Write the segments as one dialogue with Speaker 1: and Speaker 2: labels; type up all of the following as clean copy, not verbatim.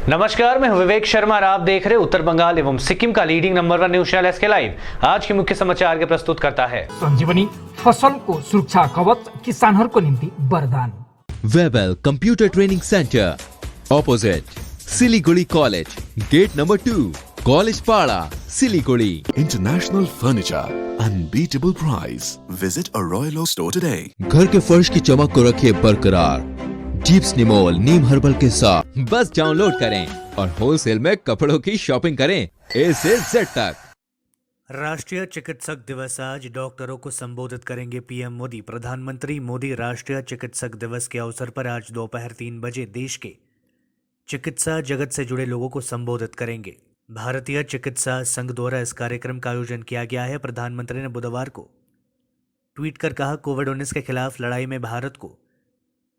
Speaker 1: नमस्कार, मैं विवेक शर्मा और आप देख रहे उत्तर बंगाल एवं सिक्किम का leading number 1 news channel SK live. आज के मुख्य समाचार के प्रस्तुत करता है
Speaker 2: संजीवनी फसल को सुरक्षा कवच किसानहरूको निम्ति वरदान।
Speaker 3: Webel computer training centre opposite Siliguri college, gate number 2, college Para, Siliguri.
Speaker 4: International Furniture, unbeatable price. Visit a Royal Oak store today.
Speaker 3: घर के फर्श की चमक को रखे बरकरार। जीप्स निमोल नीम हर्बल के साथ बस डाउनलोड करें और होलसेल में कपड़ों की शॉपिंग करें A से Z तक।
Speaker 5: राष्ट्रीय चिकित्सक दिवस आज डॉक्टरों को संबोधित करेंगे पीएम मोदी। प्रधानमंत्री मोदी राष्ट्रीय चिकित्सक दिवस के अवसर पर आज दोपहर 3 बजे देश के चिकित्सा जगत से जुड़े लोगों को संबोधित करेंगे। भारतीय चिकित्सा संघ द्वारा इस कार्यक्रम का आयोजन किया गया है। प्रधानमंत्री ने बुधवार को ट्वीट कर कहा, कोविड-19 के खिलाफ लड़ाई में भारत को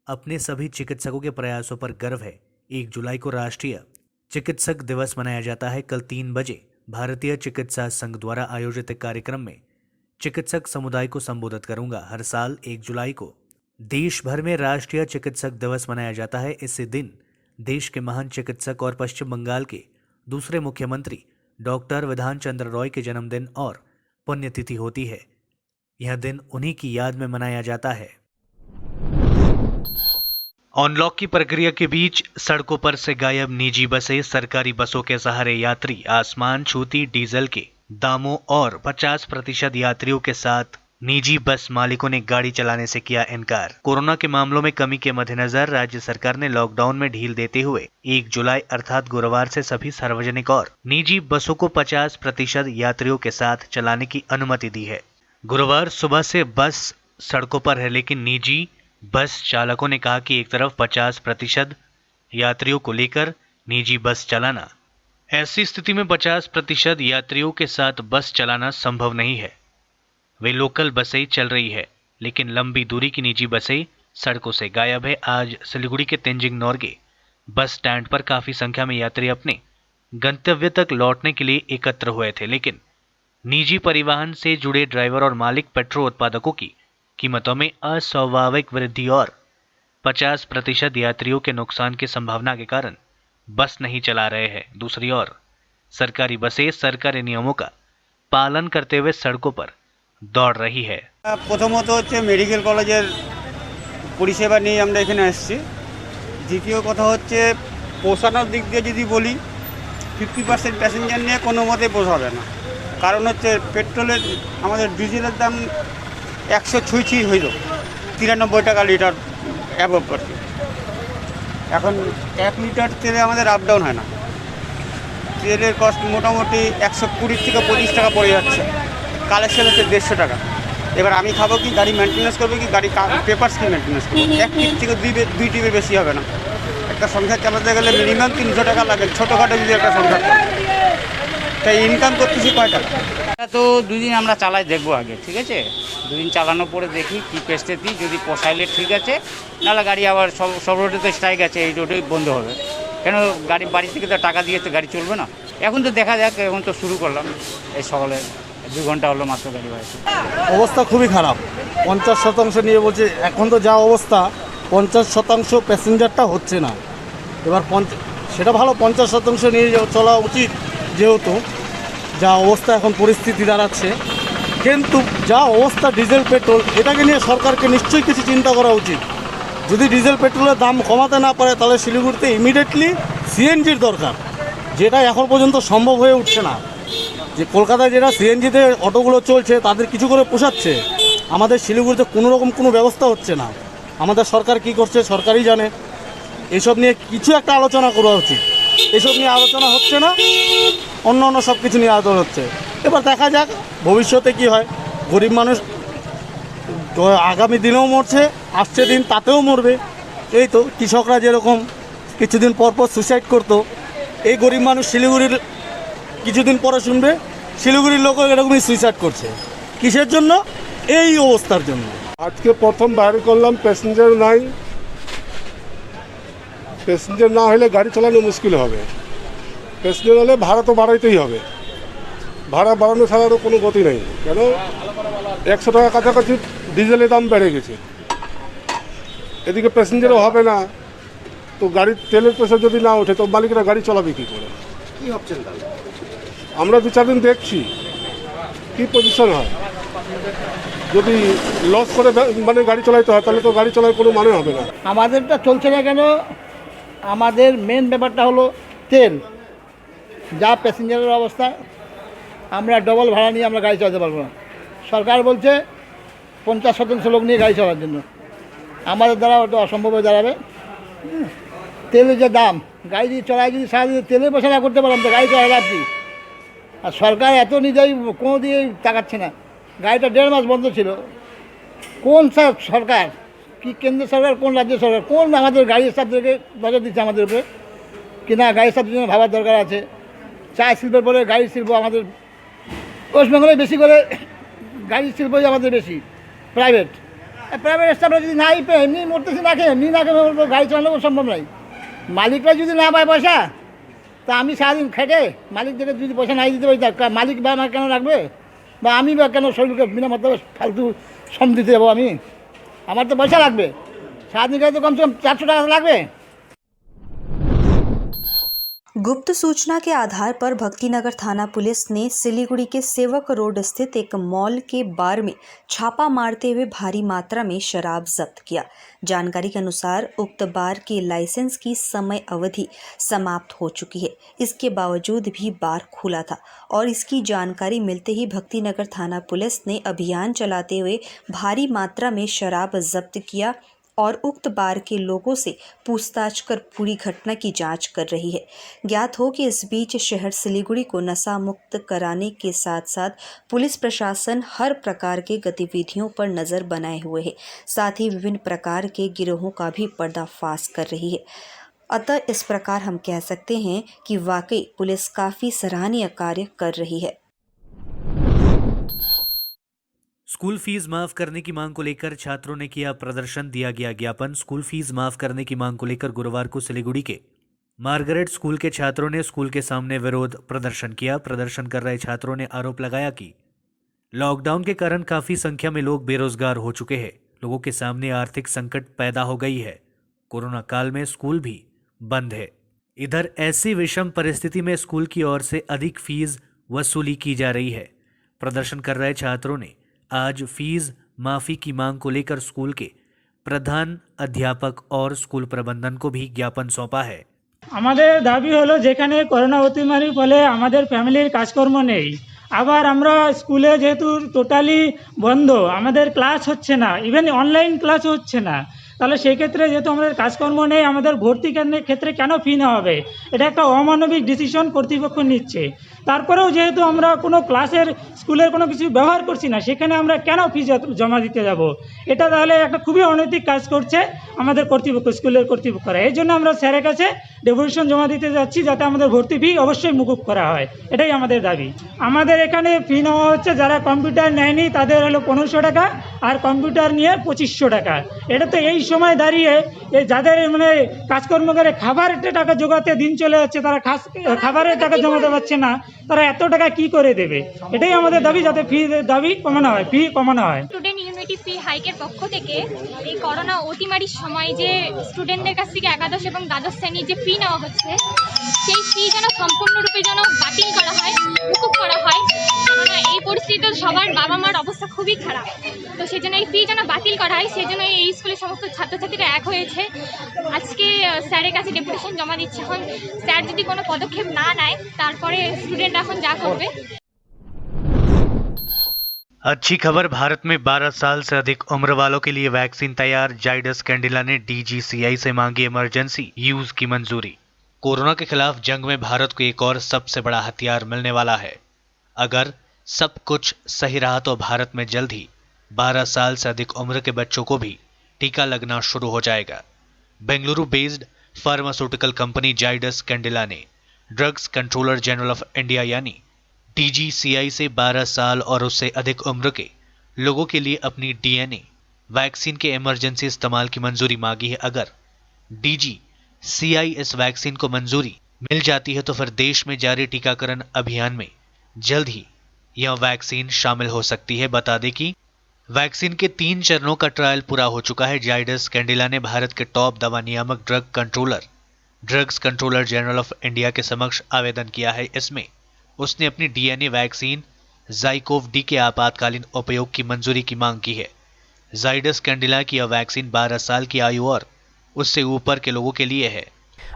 Speaker 5: अपने सभी चिकित्सकों के प्रयासों पर गर्व है। 1 जुलाई को राष्ट्रीय चिकित्सक दिवस मनाया जाता है। कल 3 बजे भारतीय चिकित्सा संघ द्वारा आयोजित एक कार्यक्रम में चिकित्सक समुदाय को संबोधित करूंगा। हर साल 1 जुलाई को देश भर में राष्ट्रीय चिकित्सक दिवस मनाया जाता है। इसी दिन देश के महान चिकित्सक और पश्चिम बंगाल के दूसरे मुख्यमंत्री डॉक्टर विधान चंद्र रॉय के जन्मदिन और पुण्यतिथि होती है। यह दिन उन्हीं की याद में मनाया जाता है। अनलॉक की प्रक्रिया के बीच सड़कों पर से गायब निजी बसें, सरकारी बसों के सहारे यात्री आसमान छूती डीजल के दामों और 50% यात्रियों के साथ निजी बस मालिकों ने गाड़ी चलाने से किया इनकार। कोरोना के मामलों में कमी के मद्देनजर राज्य सरकार ने लॉकडाउन में ढील देते हुए 1 जुलाई अर्थात गुरुवार से सभी सार्वजनिक और निजी बसों को 50% यात्रियों के साथ चलाने की अनुमति दी है। गुरुवार सुबह से बस सड़कों पर है, लेकिन निजी बस चालकों ने कहा कि एक तरफ 50% यात्रियों को लेकर निजी बस चलाना, ऐसी स्थिति में 50% यात्रियों के साथ बस चलाना संभव नहीं है। वे लोकल बसें चल रही है, लेकिन लंबी दूरी की निजी बसें सड़कों से गायब है। आज सिलीगुड़ी के तेंजिंग नोर्गे बस स्टैंड पर काफी संख्या में यात्री अपने गंतव्य तक लौटने के लिए एकत्र हुए थे, लेकिन निजी परिवहन से जुड़े ड्राइवर और मालिक पेट्रोल उत्पादकों की कीमतों में अस्वाभाविक वृद्धि और 50% यात्रियों के नुकसान की संभावना के कारण बस नहीं चला रहे हैं। दूसरी ओर सरकारी बसें सरकारी नियमों का पालन करते हुए सड़कों पर दौड़ रही है।
Speaker 6: प्रथमत হচ্ছে মেডিকেল কলেজের পরিষেবা নিয়ে আমরা এখানে আসছি। দ্বিতীয় কথা হচ্ছে পোষানোর দিক দিয়ে যদি বলি 50% প্যাসেঞ্জার নিয়ে কোনো মতে পোষাবে না। কারণ হচ্ছে পেট্রোলের আমাদের ডিজেলের দাম 100 ছুঁই হইল 93 টাকা লিটার অ্যাভব করছে। এখন 1 লিটার তেলে আমাদের আপ ডাউন হয় না। তেলের কস্ট মোটামুটি 120 থেকে 25 টাকা পড়ে যাচ্ছে। কালেকশন হচ্ছে 150 টাকা। এবার আমি খাবো কি, গাড়ি মেনটেন্যান্স করবো কি, গাড়ি পেপারস কি মেনটেন্যান্স করবো? এক টিপ থেকে 2 টিপের বেশি হবে না। একটা সংসার চালাতে গেলে মিনিমাম 300 টাকা লাগে, ছোটোখাটো যদি একটা সংসার চালায়। তাই ইনকাম করতেছি কয় টাকা?
Speaker 7: তো 2 দিন আমরা চালাই দেখবো আগে, ঠিক আছে? 2 দিন চালানোর পরে দেখি কী পেস্টেতি, যদি পোষাইলে ঠিক আছে, নাহলে গাড়ি আবার সব রোডে তো স্ট্রাইক আছে, এই রোডেই বন্ধ হবে। কেন গাড়ি বাড়ি থেকে তো টাকা দিয়ে তো গাড়ি চলবে না। এখন তো দেখা যাক, এখন তো শুরু করলাম এই সকালে 2 ঘন্টা হলো মাত্র গাড়ি বাড়ছে।
Speaker 8: অবস্থা খুবই খারাপ। 50% নিয়ে বলছে, এখন তো যা অবস্থা 50% প্যাসেঞ্জারটা হচ্ছে না। এবার সেটা ভালো, 50% নিয়ে চলা উচিত, যেহেতু যা অবস্থা এখন পরিস্থিতি দাঁড়াচ্ছে। কিন্তু যা অবস্থা ডিজেল পেট্রোল, এটাকে নিয়ে সরকারকে নিশ্চয়ই কিছু চিন্তা করা উচিত। যদি ডিজেল পেট্রোলের দাম কমাতে না পারে, তাহলে শিলিগুড়িতে ইমিডিয়েটলি সিএনজির দরকার, যেটা এখন পর্যন্ত সম্ভব হয়ে উঠছে না। যে কলকাতায় যেটা সিএনজিতে অটোগুলো চলছে, তাদের কিছু করে পোষাচ্ছে, আমাদের শিলিগুড়িতে কোনো ব্যবস্থা হচ্ছে না। আমাদের সরকার কি করছে সরকারই জানে। এসব নিয়ে কিছু একটা আলোচনা করা উচিত। এসব নিয়ে আলোচনা হচ্ছে না, অন্য সব কিছু নিয়ে আলোচনা হচ্ছে। এবার দেখা যাক ভবিষ্যতে কি হয়। গরিব মানুষ আগামী দিনেও মরছে, আসছে দিন তাতেও মরবে। এই তো কৃষকরা যেরকম কিছুদিন পর সুইসাইড করতো, এই গরিব মানুষ শিলিগুড়ির কিছুদিন পরে শুনবে শিলিগুড়ির লোক এরকমই সুইসাইড করছে। কিসের জন্য? এই অবস্থার জন্য।
Speaker 9: আজকে প্রথম বাইর করলাম, প্যাসেঞ্জার নাই। প্যাসেঞ্জার না হলে গাড়ি চালানো মুশকিল হবে। প্যাসেঞ্জার হলে ভাড়া তো বাড়াইতেই হবে। ভাড়া বাড়ানো ছাড়ারও কোনো গতি নেই। কেন 100 টাকা কাছাকাছি ডিজেলের দাম বেড়ে গেছে। এদিকে প্যাসেঞ্জারও হবে না, তো গাড়ির তেলের পয়সা যদি না ওঠে তো মালিকরা গাড়ি চালাবে কী করে?
Speaker 10: কি ভাবছেন তাহলে?
Speaker 9: আমরা 2-4 দিন দেখছি কি পজিশন হয়। যদি লস করে মানে গাড়ি চালাইতে হয় তাহলে তো গাড়ি চালার কোনো মানে হবে না।
Speaker 8: আমাদেরটা চলছে না কেন? আমাদের মেন ব্যাপারটা হলো তেল। যা প্যাসেঞ্জারের অবস্থা, আমরা ডবল ভাড়া নিয়ে আমরা গাড়ি চালাতে পারবো না। সরকার বলছে 50% লোক নিয়ে গাড়ি চালার জন্য, আমাদের দ্বারা ওটা অসম্ভব হয়ে দাঁড়াবে। তেলের যে দাম, গাড়ি যদি চলায়, যদি সারাদিন তেলের পয়সা না করতে পারলাম তো গাড়ি চলায় লাভ কি? আর সরকার এত নিজেই কোনো দিয়েই তাকাচ্ছে না। গাড়িটা 1.5 মাস বন্ধ ছিল। কোন সরকার, কি কেন্দ্র সরকার, কোন রাজ্য সরকার, কোন আমাদের গাড়ি স্টাফদেরকে নজর দিচ্ছে আমাদের উপরে কি না? গাড়ি স্টাফদের জন্য ভাবার দরকার আছে। চা শিল্পের পরে গাড়ি শিল্প আমাদের ওয়েস্ট বেঙ্গলে বেশি করে, গাড়ি শিল্পই আমাদের বেশি। প্রাইভেট স্টাফরা যদি নাই পেয়ে এমনি মরতেছে, না খেয়ে এমনি না খেয়ে গাড়ি চালানো সম্ভব নয়। মালিকরা যদি না পায় পয়সা, তা আমি সারাদিন খেটে মালিকদেরকে যদি পয়সা নাই দিতে পারি, তা মালিক বা আমার কেন রাখবে? বা আমি বা কেন শরীরকে বিনা মতলবে ফালতু শ্রম দিতে যাবো? আমার তো পয়সা লাগবে, সারাদিন গেলে তো কমসে কম 400 টাকা লাগবে।
Speaker 11: गुप्त सूचना के आधार पर भक्तिनगर थाना पुलिस ने सिलीगुड़ी के सेवक रोड स्थित एक मॉल के बार में छापा मारते हुए भारी मात्रा में शराब जब्त किया। जानकारी के अनुसार उक्त बार के लाइसेंस की समय अवधि समाप्त हो चुकी है। इसके बावजूद भी बार खुला था और इसकी जानकारी मिलते ही भक्तिनगर थाना पुलिस ने अभियान चलाते हुए भारी मात्रा में शराब जब्त किया और उक्त बार के लोगों से पूछताछ कर पूरी घटना की जांच कर रही है। ज्ञात हो कि इस बीच शहर सिलीगुड़ी को नशा मुक्त कराने के साथ साथ पुलिस प्रशासन हर प्रकार के गतिविधियों पर नज़र बनाए हुए है, साथ ही विभिन्न प्रकार के गिरोहों का भी पर्दाफाश कर रही है। अतः इस प्रकार हम कह सकते हैं कि वाकई पुलिस काफ़ी सराहनीय कार्य कर रही है।
Speaker 5: स्कूल फीस माफ करने की मांग को लेकर छात्रों ने किया प्रदर्शन, दिया गया ज्ञापन। स्कूल फीस माफ करने की मांग को लेकर गुरुवार को सिलीगुड़ी के मार्गरेट स्कूल के छात्रों ने स्कूल के सामने विरोध प्रदर्शन किया। प्रदर्शन कर रहे छात्रों ने आरोप लगाया कि लॉकडाउन के कारण काफी संख्या में लोग बेरोजगार हो चुके हैं, लोगों के सामने आर्थिक संकट पैदा हो गई है, कोरोना काल में स्कूल भी बंद है। इधर ऐसी विषम परिस्थिति में स्कूल की ओर से अधिक फीस वसूली की जा रही है। प्रदर्शन कर रहे छात्रों ने आज फीस माफी की मांग को लेकर स्कूल के प्रधान अध्यापक और स्कूल प्रबंधन को भी ज्ञापन सौंपा है।
Speaker 12: আমাদের দাবি হলো, যেখানে করোনা অতিমারির ফলে আমাদের ফ্যামিলির কাজকর্ম নেই, আবার আমরা স্কুলে যেহেতু টোটালি বন্ধ, আমাদের ক্লাস হচ্ছে না, ইভেন অনলাইন ক্লাসও হচ্ছে না, তাহলে সেই ক্ষেত্রে যেহেতু আমাদের কাজকর্ম নেই, আমাদের ভর্তি ক্ষেত্রে কেন ফি নেওয়া হবে? এটা একটা অমানবিক ডিসিশন কর্তৃপক্ষ নিচ্ছে। তারপরেও যেহেতু আমরা কোনো ক্লাসের স্কুলের কোনো কিছু ব্যবহার করছি না, সেখানে আমরা কেন ফি জমা দিতে যাব? এটা তাহলে একটা খুবই অনৈতিক কাজ করছে আমাদের কর্তৃপক্ষ, স্কুলের কর্তৃপক্ষরা। এই জন্য আমরা স্যারের কাছে ডেপুটেশন জমা দিতে যাচ্ছি, যাতে আমাদের ভর্তি ফি অবশ্যই মকুব করা হয়। এটাই আমাদের দাবি। আমাদের এখানে ফি নেওয়া হচ্ছে, যারা কম্পিউটার নেয়নি তাদের হলো 1500 টাকা, আর কম্পিউটার নিয়ে 2500 টাকা। এটা তো এই সময় দাঁড়িয়ে যাদের মানে কাজকর্ম করে খাবারের টাকা জোগাতে দিন চলে যাচ্ছে, তারা খাবারের টাকা জমাতে পারছে না, তারা এত টাকা কি করে দেবে? এটাই আমাদের দাবি, যাতে ফি কমানো হয়।
Speaker 13: স্টুডেন্ট ইউনিটি ফি হাইকের পক্ষ থেকে এই করোনা অতিমারির সময় যে স্টুডেন্টদের কাছ থেকে একাদশ এবং দ্বাদশ শ্রেণীর যে ফি নেওয়া হচ্ছে, সেই ফি যেন সম্পূর্ণরূপে যেন বাতিল করা হয়, মকুব করা হয়। কেননা এই পরিস্থিতিতে সবার বাবা মার অবস্থা খুবই খারাপ, তো সেই জন্য এই ফি যেন বাতিল করা হয়। সেই জন্য এই স্কুলের সমস্ত ছাত্রছাত্রীরা এক হয়েছে, আজকে স্যারের কাছে ডেপুটেশন জমা দিচ্ছে। এখন স্যার যদি কোনো পদক্ষেপ না নেয়, তারপরে স্টুডেন্ট এখন যা করবে।
Speaker 5: अच्छी खबर, भारत में 12 साल से अधिक उम्र वालों के लिए वैक्सीन तैयार। जाइडस कैंडिला ने DGCI से मांगी इमरजेंसी यूज की मंजूरी। कोरोना के खिलाफ जंग में भारत को एक और सबसे बड़ा हथियार मिलने वाला है। अगर सब कुछ सही रहा तो भारत में जल्द ही 12 साल से अधिक उम्र के बच्चों को भी टीका लगना शुरू हो जाएगा। Bengaluru based pharmaceutical company Zydus Cadila ने drugs controller general of India यानी DGCI से 12 साल और उससे अधिक उम्र के लोगों के लिए अपनी DNA वैक्सीन के इमरजेंसी इस्तेमाल की मंजूरी मांगी है। अगर DGCI इस वैक्सीन को मंजूरी मिल जाती है तो फिर देश में जारी टीकाकरण अभियान में जल्द ही यह वैक्सीन शामिल हो सकती है। बता दें कि वैक्सीन के 3 चरणों का ट्रायल पूरा हो चुका है। जाइडस कैंडिला ने भारत के टॉप दवा नियामक drug controller drugs controller general of India के समक्ष आवेदन किया है। इसमें उसने अपनी डीएनए वैक्सीन ज़ाइकोव-डी के आपातकालीन उपयोग की मंजूरी की मांग की है। जाइडस कैंडिला की यह वैक्सीन 12 साल की आयु और उससे ऊपर के लोगों के लिए है।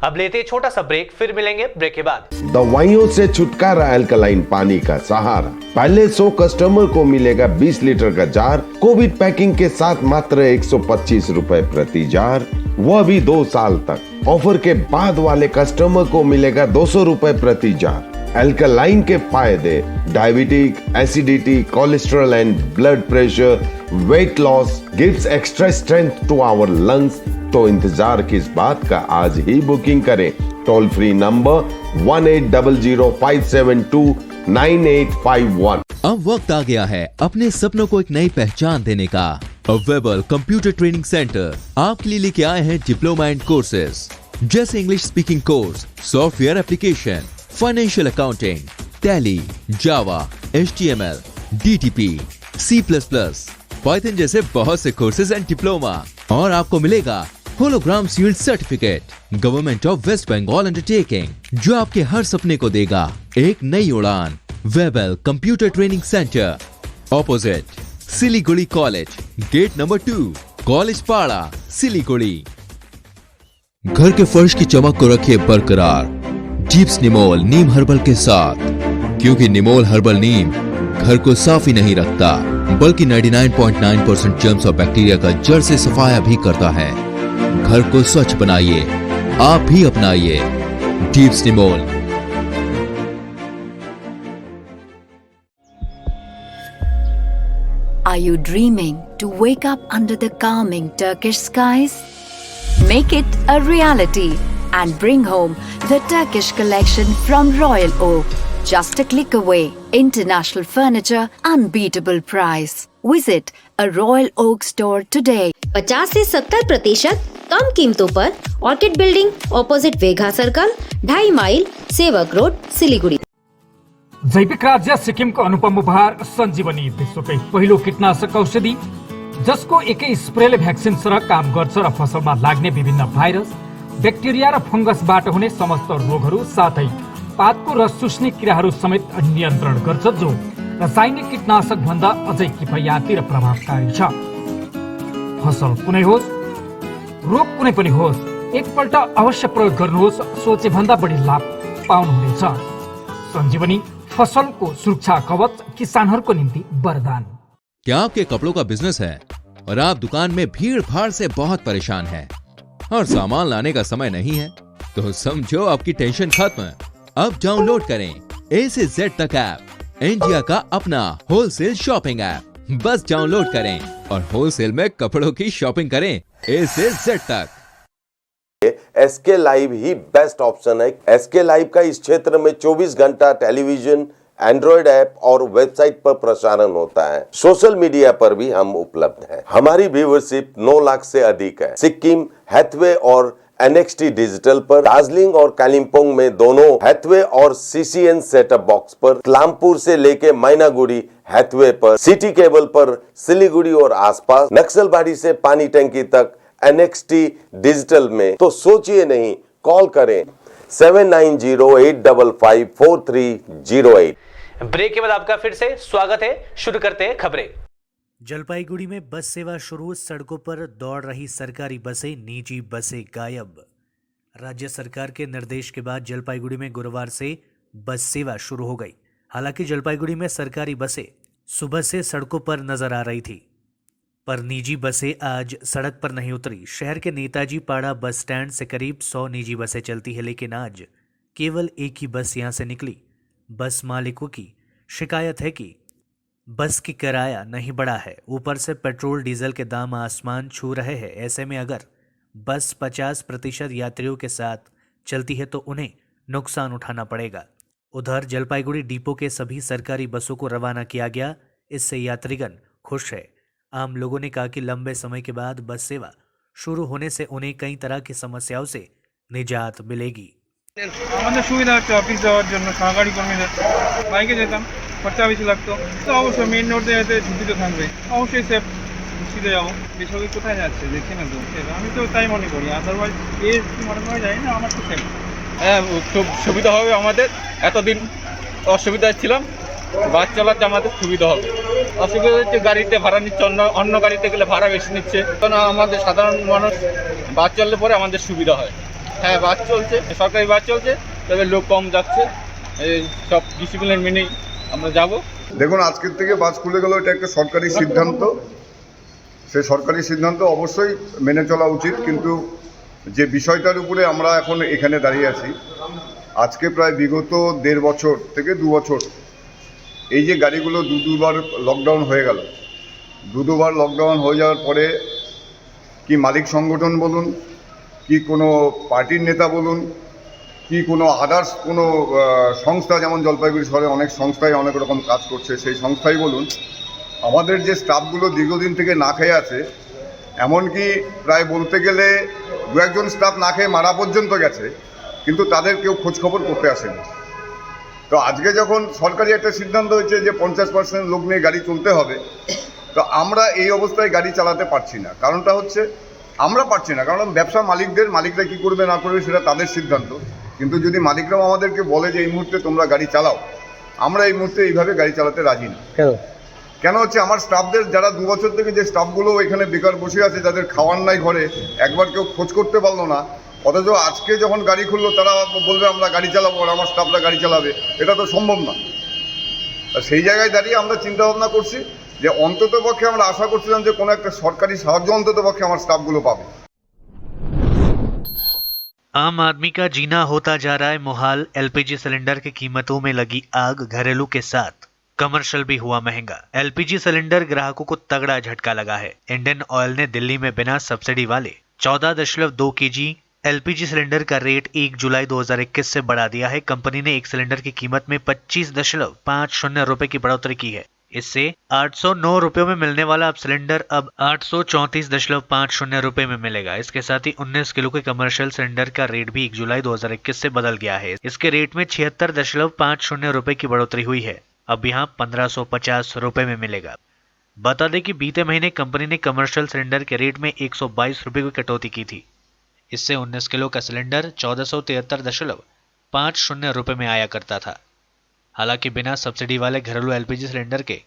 Speaker 1: अब लेते हैं छोटा सा ब्रेक, फिर मिलेंगे ब्रेक के बाद।
Speaker 10: दवाइयों से छुटकारा, अल्कलाइन पानी का सहारा। पहले 100 कस्टमर को मिलेगा 20 लीटर का जार, कोविड पैकिंग के साथ मात्र 125 रुपए प्रति जार, वह भी 2 साल तक। ऑफर के बाद वाले कस्टमर को मिलेगा 200 रुपए प्रति जार। अल्कलाइन के फायदे: diabetic, acidity, cholesterol and blood pressure, weight loss, gives extra strength to our lungs. तो इंतजार किस बात का, आज ही बुकिंग करें। Toll free number 1800-572-9851।
Speaker 3: अब वक्त आ गया है अपने सपनों को एक नई पहचान देने का। अवेलेबल कंप्यूटर ट्रेनिंग सेंटर आपके लिए लेके आए हैं डिप्लोमा एंड कोर्सेज जैसे English speaking course, software application, financial accounting, Tally, Java, HTML, DTP, C++, Python जैसे बहुत से कोर्सेज एंड डिप्लोमा। और आपको मिलेगा hologram sealed certificate government of West Bengal undertaking, जो आपके हर सपने को देगा एक नई उड़ान। Webel computer training centre, opposite Siliguri college, gate number 2, college Para, Siliguri. घर के फर्श की चमक को रखिए बरकरार जीप्स निमोल नीम हर्बल के साथ, क्योंकि निमोल हर्बल नीम घर को साफ ही नहीं रखता बल्कि 99.9% जर्म्स और बैक्टीरिया का जड़ से सफाया भी करता है। घर को स्वच्छ बनाइए, आप भी अपनाइए jeeps Nimol.
Speaker 14: Are you dreaming to wake up under the calming Turkish skies? Make it a reality and bring home the Turkish collection from Royal Oak. Just a click away. International furniture, unbeatable price. Visit a Royal Oak store today.
Speaker 15: 50 से 70% कम कीमतों पर Orchid building opposite Vega circle, 2.5 mile, Sevoke road, Siliguri.
Speaker 2: जैविक राज्य सिक्किमको अनुपम उपहार सञ्जीवनी, विश्वकै पहिलो कीटनाशक औषधि जसको एकै स्प्रेले भ्याक्सिन सरह काम गर्छ र फसलमा लाग्ने विभिन्न भाइरस, ब्याक्टेरिया र फंगसबाट हुने समस्त रोगहरू साथै पातको रस चुस्ने किराहरू समेत नियन्त्रण गर्छ, जो रासायनिक कीटनाशक भन्दा अझै किफायती र प्रभावकारी छ। फसल कुनै होस्, रोग कुनै पनि होस्, एकपल्ट अवश्य प्रयोग गर्नुहोस्, सोचे भन्दा बढी लाभ पाउनुहुनेछ। सञ्जीवनी फसलको सुरक्षा कवच, किसानहरूको निम्ति वरदान।
Speaker 3: क्या आपके कपड़ों का बिजनेस है और आप दुकान में भीड़ भाड़ से बहुत परेशान हैं और सामान लाने का समय नहीं है, तो समझो आपकी टेंशन खत्म। अब डाउनलोड करें A से Z तक ऐप, इंडिया का अपना होलसेल शॉपिंग ऐप। बस डाउनलोड करें और होलसेल में कपड़ों की शॉपिंग करें A से Z तक।
Speaker 10: SK लाइव ही बेस्ट ऑप्शन है। SK लाइव का इस क्षेत्र में 24 घंटा टेलीविजन, एंड्रॉइड ऐप और वेबसाइट पर प्रसारण होता है। सोशल मीडिया पर भी हम उपलब्ध हैं। हमारी व्यूवरशिप 9 लाख से अधिक है। सिक्किम, हैथवे और NXT डिजिटल पर, दार्जिलिंग और कालिम्पोंग में दोनों हैथवे और CCN सेटअप बॉक्स पर, तलामपुर से लेके मैनागुड़ी हैथवे पर, सिटी केबल पर, सिलीगुड़ी और आसपास, नक्सलबाड़ी से पानी टंकी तक NXT डिजिटल में। तो सोचिए नहीं, कॉल करें 7908554308।
Speaker 1: ब्रेक के बाद आपका फिर से स्वागत है। शुरू करते हैं खबरें।
Speaker 5: जलपाईगुड़ी में बस सेवा शुरू, सड़कों पर दौड़ रही सरकारी बसें, निजी बसें गायब। राज्य सरकार के निर्देश के बाद जलपाईगुड़ी में गुरुवार से बस सेवा शुरू हो गई। हालांकि जलपाईगुड़ी में सरकारी बसें सुबह से सड़कों पर नजर आ रही थी, पर निजी बसें आज सड़क पर नहीं उतरी। शहर के नेताजी पाड़ा बस स्टैंड से करीब 100 निजी बसें चलती है, लेकिन आज केवल एक ही बस यहां से निकली। बस मालिकों की शिकायत है कि बस की किराया नहीं बढ़ा है, ऊपर से पेट्रोल डीजल के दाम आसमान छू रहे हैं। ऐसे में अगर बस 50% यात्रियों के साथ चलती है तो उन्हें नुकसान उठाना पड़ेगा। उधर जलपाईगुड़ी डिपो के सभी सरकारी बसों को रवाना किया गया, इससे यात्रीगण खुश है। आम लोगों ने कहा कि लंबे समय के बाद बस सेवा शुरू होने से उन्हें कई तरह की समस्याओं से निजात मिलेगी।
Speaker 16: আমাদের সুবিধা হচ্ছে অফিস যাওয়ার জন্য, সরকারি কর্মীদের বাইকে যেতাম খরচা বেশি লাগতো, তো অবশ্যই মেইন রোডে যেতে ঝুঁকি তো থাকবে, অবশ্যই সেফ মসজিদে যাবো, বেসরকারি কোথায় যাচ্ছে দেখছি না তো, আমি তো তাই মনে করি। আদারওয়াইজ এ মনে করা যায় না, আমার তো সেম। হ্যাঁ, খুব সুবিধা হবে আমাদের। এতদিন অসুবিধায় ছিলাম, বাস চালাতে আমাদের সুবিধা হবে। অসুবিধা হচ্ছে গাড়িতে ভাড়া নিচ্ছে, অন্য গাড়িতে গেলে ভাড়া বেশি নিচ্ছে। কারণ আমাদের সাধারণ মানুষ বাস চললে পরে আমাদের সুবিধা হয়। হ্যাঁ, বাস চলছে, সরকারি বাস চলছে, তবে লোক কম যাচ্ছে। এই সব ডিসিপ্লিন মেনেই আমরা যাব।
Speaker 17: দেখুন, আজকের থেকে বাস খুলে গেল, এটা একটা সরকারি সিদ্ধান্ত। সেই সরকারি সিদ্ধান্ত অবশ্যই মেনে চলা উচিত, কিন্তু যে বিষয়টার উপরে আমরা এখন এখানে দাঁড়িয়ে আছি, আজকে প্রায় বিগত 1.5 বছর থেকে 2 বছর এই যে গাড়িগুলো দুবার লকডাউন হয়ে গেল, দুবার লকডাউন হয়ে যাওয়ার পরে কি মালিক সংগঠন বলুন, কি কোনো পার্টির নেতা বলুন, কি কোনো আদার্স কোনো সংস্থা, যেমন জলপাইগুড়ি শহরে অনেক সংস্থাই অনেক রকম কাজ করছে, সেই সংস্থাই বলুন, আমাদের যে স্টাফগুলো দীর্ঘদিন থেকে না খেয়ে আছে, এমনকি প্রায় বলতে গেলে 2-1 স্টাফ না খেয়ে মারা পর্যন্ত গেছে, কিন্তু তাদের কেউ খোঁজখবর করতে আসেনি। তো আজকে যখন সরকারি একটা সিদ্ধান্ত হয়েছে যে 50% লোক নিয়ে গাড়ি চলতে হবে, তো আমরা এই অবস্থায় গাড়ি চালাতে পারছি না। কারণটা হচ্ছে আমরা পারছি না, কারণ ব্যবসা মালিকরা কী করবে না করবে সেটা তাদের সিদ্ধান্ত। কিন্তু যদি মালিকরাও আমাদেরকে বলে যে এই মুহূর্তে তোমরা গাড়ি চালাও, আমরা এই মুহূর্তে এইভাবে গাড়ি চালাতে রাজি না। কেন হচ্ছে, আমার স্টাফদের যারা 2 বছর থেকে যে স্টাফগুলো এখানে বেকার বসে আছে, যাদের খাওয়ার নাই ঘরে, একবার কেউ খোঁজ করতে পারলো না, অথচ আজকে যখন গাড়ি খুললো তারা বলবে আমরা গাড়ি চালাবো আর আমার স্টাফরা গাড়ি চালাবে, এটা তো সম্ভব না। সেই জায়গায় দাঁড়িয়ে আমরা চিন্তা ভাবনা করছি যে অন্তত পক্ষে আমরা আশা করছিলাম যে কোনো একটা সরকারি সাহায্য অন্তত পক্ষে আমার স্টাফগুলো পাবে।
Speaker 5: आम आदमी का जीना होता जा रहा है मुहाल। एलपीजी सिलेंडर की कीमतों में लगी आग, घरेलू के साथ कमर्शियल भी हुआ महंगा। एलपीजी सिलेंडर ग्राहकों को तगड़ा झटका लगा है। इंडियन ऑयल ने दिल्ली में बिना सब्सिडी वाले 14.2 kg एलपीजी सिलेंडर का रेट 1 जुलाई 2021 से बढ़ा दिया है। कंपनी ने एक सिलेंडर की कीमत में 25.50 रुपए की बढ़ोतरी की है। इससे 809 रुपयों में मिलने वाला अब सिलेंडर अब 834.50 रुपए में मिलेगा। इसके साथ ही 19 किलो के कमर्शियल सिलेंडर का रेट भी 1 जुलाई 2021 से बदल गया है। इसके रेट में 76.50 रुपए की बढ़ोतरी हुई है। अब यहाँ 1550 रुपए में मिलेगा। बता दें कि बीते महीने कंपनी ने कमर्शियल सिलेंडर के रेट में 122 रुपए की कटौती की थी। इससे 19 किलो का सिलेंडर 1473.50 रुपए में आया करता था। हालांकि बिना सब्सिडी वाले घरेलू एलपीजी सिलेंडर के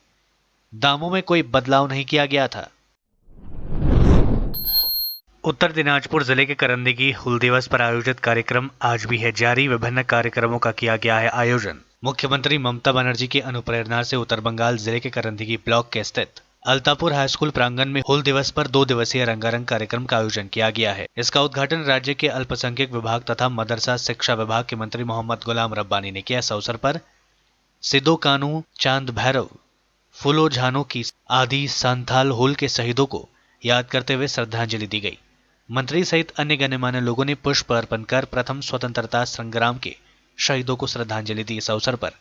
Speaker 5: दामों में कोई बदलाव नहीं किया गया था। उत्तर दिनाजपुर जिले के करंदगी हुल दिवस पर आयोजित कार्यक्रम आज भी है जारी। विभिन्न कार्यक्रमों का किया गया है आयोजन। मुख्यमंत्री ममता बनर्जी की अनुप्रेरणा से उत्तर बंगाल जिले के करंदगी ब्लॉक के स्थित अल्तापुर हाई स्कूल प्रांगण में हुल दिवस पर 2 दिवसीय रंगारंग कार्यक्रम का आयोजन किया गया है। इसका उद्घाटन राज्य के अल्पसंख्यक विभाग तथा मदरसा शिक्षा विभाग के मंत्री मोहम्मद गुलाम रब्बानी ने किया। इस अवसर पर सिदो कानू, चांद भैरव, फुलो झानो की आदि संथाल हुल के शहीदों को याद करते हुए श्रद्धांजलि दी गई। मंत्री सहित अन्य गणमान्य लोगों ने पुष्प अर्पण कर प्रथम स्वतंत्रता संग्राम के शहीदों को श्रद्धांजलि दी। इस अवसर पर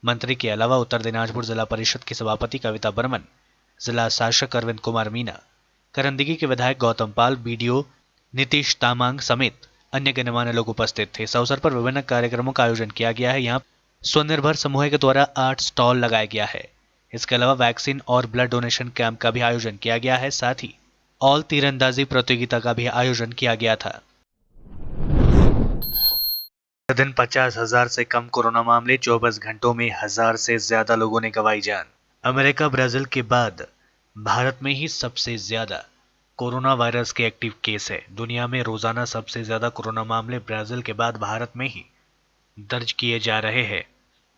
Speaker 5: मंत्री के अलावा उत्तर दिनाजपुर जिला परिषद की सभापति कविता बर्मन, जिला शासक अरविंद कुमार मीना, करंदगी के विधायक गौतम पाल, बीडीओ नीतीश तामांग समेत अन्य गणमान्य लोग उपस्थित थे। इस अवसर पर विभिन्न कार्यक्रमों का आयोजन किया गया है। यहाँ स्वनिर्भर समूह के द्वारा 8 स्टॉल लगाया गया है। इसके अलावा वैक्सीन और ब्लड डोनेशन कैंप का भी आयोजन किया गया है। साथ ही ऑल तीरंदाजी प्रतियोगिता का भी आयोजन किया गया था। दिन 50,000 से कम कोरोना मामले, 24 घंटों में 1000 से ज्यादा लोगों ने गंवाई जान। अमेरिका ब्राजील के बाद भारत में ही सबसे ज्यादा कोरोना वायरस के एक्टिव केस है। दुनिया में रोजाना सबसे ज्यादा कोरोना मामले ब्राजील के बाद भारत में ही दर्ज किए जा रहे हैं।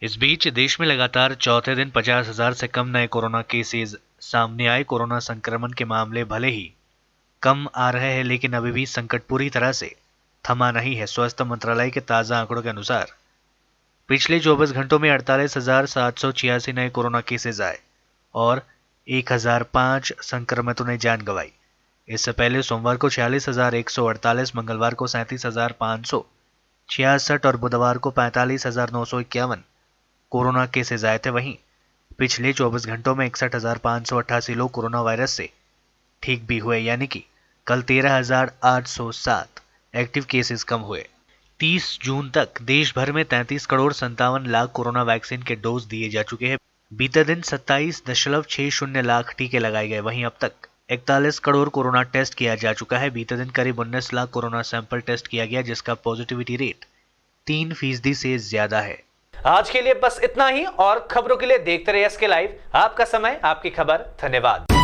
Speaker 5: इस बीच देश में लगातार चौथे दिन 50,000 से कम नए कोरोना केसेस सामने आए। कोरोना संक्रमण के मामले भले ही कम आ रहे हैं, लेकिन अभी भी संकट पूरी तरह से थमा नहीं है। स्वास्थ्य मंत्रालय के ताज़ा आंकड़ों के अनुसार पिछले 24 घंटों में 48,786 नए कोरोना केसेस आए और 1005 संक्रमितों ने जान गंवाई। इससे पहले सोमवार को 46,148, मंगलवार को 37,566 और बुधवार को 45,951 कोरोना केसेस आए थे। वहीं पिछले 24 घंटों में 61,588 लोग कोरोना वायरस से ठीक भी हुए, यानी कि कल 13,807 एक्टिव केसेस कम हुए। 30 जून तक देश भर में 33,57 लाख कोरोना वैक्सीन के डोज दिए जा चुके हैं। बीते दिन 27.60 लाख टीके लगाए गए। वहीं अब तक 41 करोड़ कोरोना टेस्ट किया जा चुका है। बीते दिन करीब 19 लाख कोरोना सैंपल टेस्ट किया गया, जिसका पॉजिटिविटी रेट 3% से ज्यादा है।
Speaker 1: आज के लिए बस इतना ही और खबरों के लिए देखते रहिए एसके लाइव। आपका समय आपकी खबर। धन्यवाद।